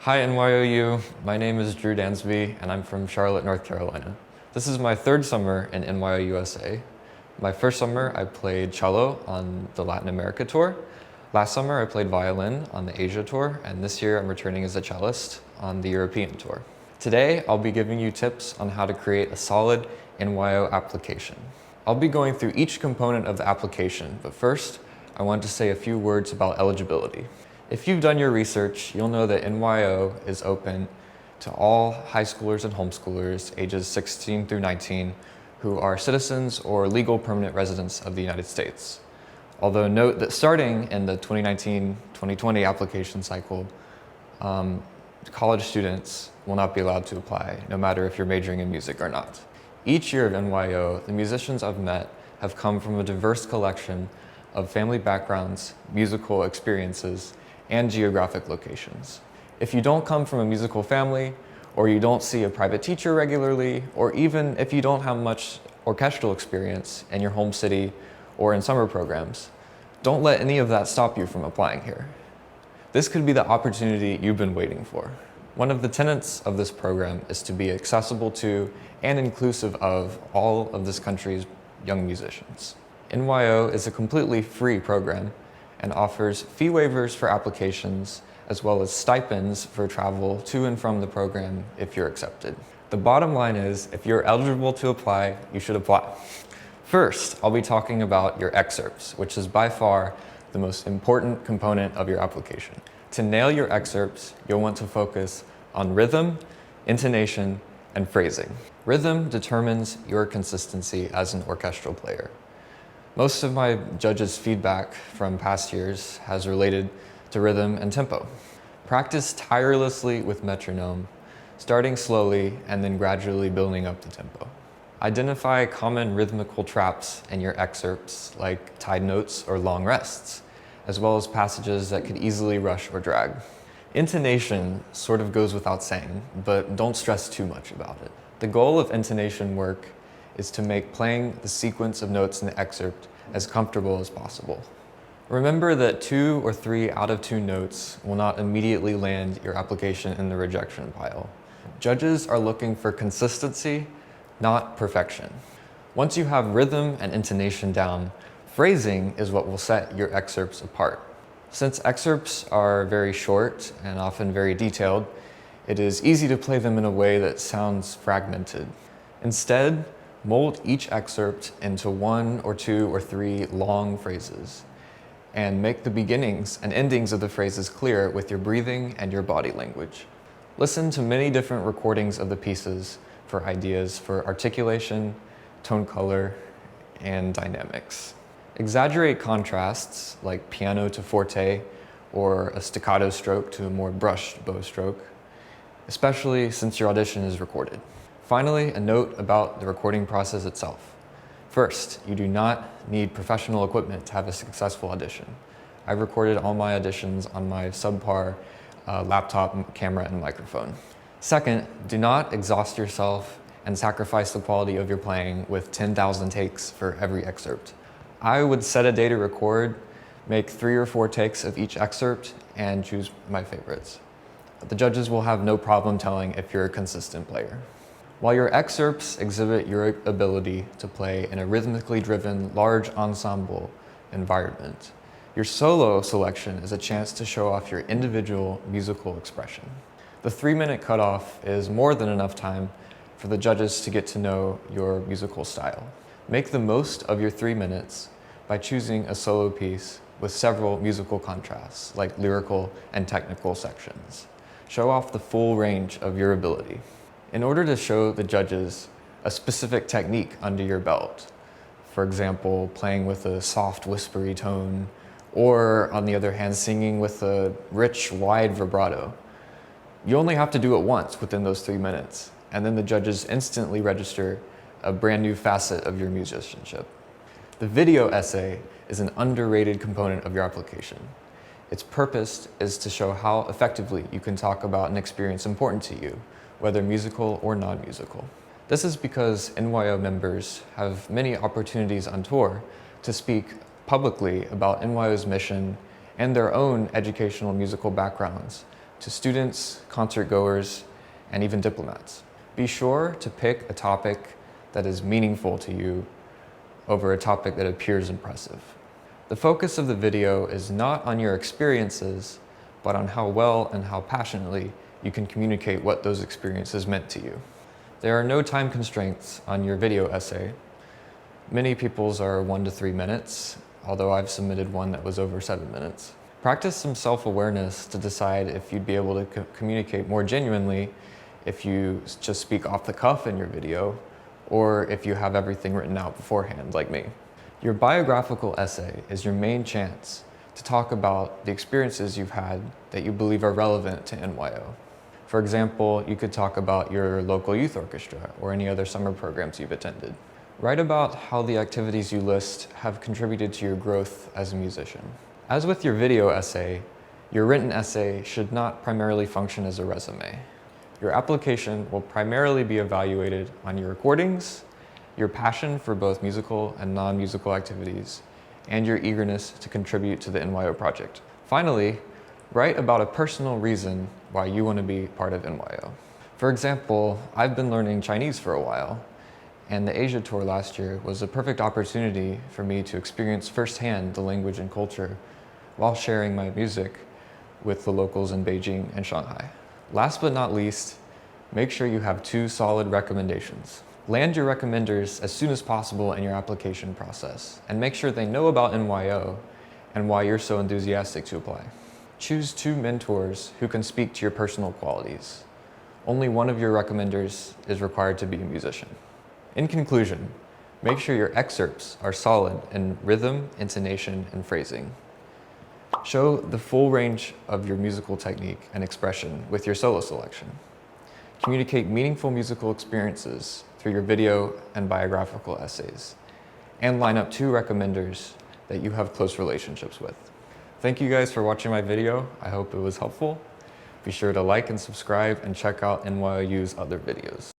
Hi NYO-U, my name is Drew Dansby and I'm from Charlotte, North Carolina. This is my third summer in NYO-USA. My first summer I played cello on the Latin America tour. Last summer I played violin on the Asia tour, and this year I'm returning as a cellist on the European tour. Today I'll be giving you tips on how to create a solid NYO application. I'll be going through each component of the application, but first I want to say a few words about eligibility. If you've done your research, you'll know that NYO is open to all high schoolers and homeschoolers ages 16 through 19 who are citizens or legal permanent residents of the United States. Although note that starting in the 2019-2020 application cycle, college students will not be allowed to apply, no matter if you're majoring in music or not. Each year of NYO, the musicians I've met have come from a diverse collection of family backgrounds, musical experiences, and geographic locations. If you don't come from a musical family, or you don't see a private teacher regularly, or even if you don't have much orchestral experience in your home city or in summer programs, don't let any of that stop you from applying here. This could be the opportunity you've been waiting for. One of the tenets of this program is to be accessible to and inclusive of all of this country's young musicians. NYO is a completely free program and offers fee waivers for applications as well as stipends for travel to and from the program if you're accepted. The bottom line is, if you're eligible to apply, you should apply. First, I'll be talking about your excerpts, which is by far the most important component of your application. To nail your excerpts, you'll want to focus on rhythm, intonation, and phrasing. Rhythm determines your consistency as an orchestral player. Most of my judges' feedback from past years has related to rhythm and tempo. Practice tirelessly with metronome, starting slowly and then gradually building up the tempo. Identify common rhythmical traps in your excerpts, like tied notes or long rests, as well as passages that could easily rush or drag. Intonation sort of goes without saying, but don't stress too much about it. The goal of intonation work is to make playing the sequence of notes in the excerpt as comfortable as possible. Remember that 2 or 3 out of tune notes will not immediately land your application in the rejection pile. Judges are looking for consistency, not perfection. Once you have rhythm and intonation down, phrasing is what will set your excerpts apart. Since excerpts are very short and often very detailed, it is easy to play them in a way that sounds fragmented. Instead, mold each excerpt into 1 or 2 or 3 long phrases, and make the beginnings and endings of the phrases clear with your breathing and your body language. Listen to many different recordings of the pieces for ideas for articulation, tone color, and dynamics. Exaggerate contrasts like piano to forte or a staccato stroke to a more brushed bow stroke, especially since your audition is recorded. Finally, a note about the recording process itself. First, you do not need professional equipment to have a successful audition. I recorded all my auditions on my subpar laptop camera and microphone. Second, do not exhaust yourself and sacrifice the quality of your playing with 10,000 takes for every excerpt. I would set a day to record, make 3 or 4 takes of each excerpt, and choose my favorites. The judges will have no problem telling if you're a consistent player. While your excerpts exhibit your ability to play in a rhythmically driven, large ensemble environment, your solo selection is a chance to show off your individual musical expression. The 3-minute cutoff is more than enough time for the judges to get to know your musical style. Make the most of your 3 minutes by choosing a solo piece with several musical contrasts, like lyrical and technical sections. Show off the full range of your ability. In order to show the judges a specific technique under your belt, for example, playing with a soft, whispery tone, or on the other hand, singing with a rich, wide vibrato, you only have to do it once within those 3 minutes, and then the judges instantly register a brand new facet of your musicianship. The video essay is an underrated component of your application. Its purpose is to show how effectively you can talk about an experience important to you, whether musical or non-musical. This is because NYO members have many opportunities on tour to speak publicly about NYO's mission and their own educational musical backgrounds to students, concert goers, and even diplomats. Be sure to pick a topic that is meaningful to you over a topic that appears impressive. The focus of the video is not on your experiences, but on how well and how passionately you can communicate what those experiences meant to you. There are no time constraints on your video essay. Many people's are 1 to 3 minutes, although I've submitted one that was over 7 minutes. Practice some self-awareness to decide if you'd be able to communicate more genuinely if you just speak off the cuff in your video, or if you have everything written out beforehand, like me. Your biographical essay is your main chance to talk about the experiences you've had that you believe are relevant to NYO. For example, you could talk about your local youth orchestra or any other summer programs you've attended. Write about how the activities you list have contributed to your growth as a musician. As with your video essay, your written essay should not primarily function as a resume. Your application will primarily be evaluated on your recordings, your passion for both musical and non-musical activities, and your eagerness to contribute to the NYO project. Finally, write about a personal reason why you want to be part of NYO. For example, I've been learning Chinese for a while, and the Asia tour last year was a perfect opportunity for me to experience firsthand the language and culture while sharing my music with the locals in Beijing and Shanghai. Last but not least, make sure you have 2 solid recommendations. Land your recommenders as soon as possible in your application process, and make sure they know about NYO and why you're so enthusiastic to apply. Choose 2 mentors who can speak to your personal qualities. Only one of your recommenders is required to be a musician. In conclusion, make sure your excerpts are solid in rhythm, intonation, and phrasing. Show the full range of your musical technique and expression with your solo selection. Communicate meaningful musical experiences through your video and biographical essays, and line up 2 recommenders that you have close relationships with. Thank you guys for watching my video. I hope it was helpful. Be sure to like and subscribe and check out NYO-U's other videos.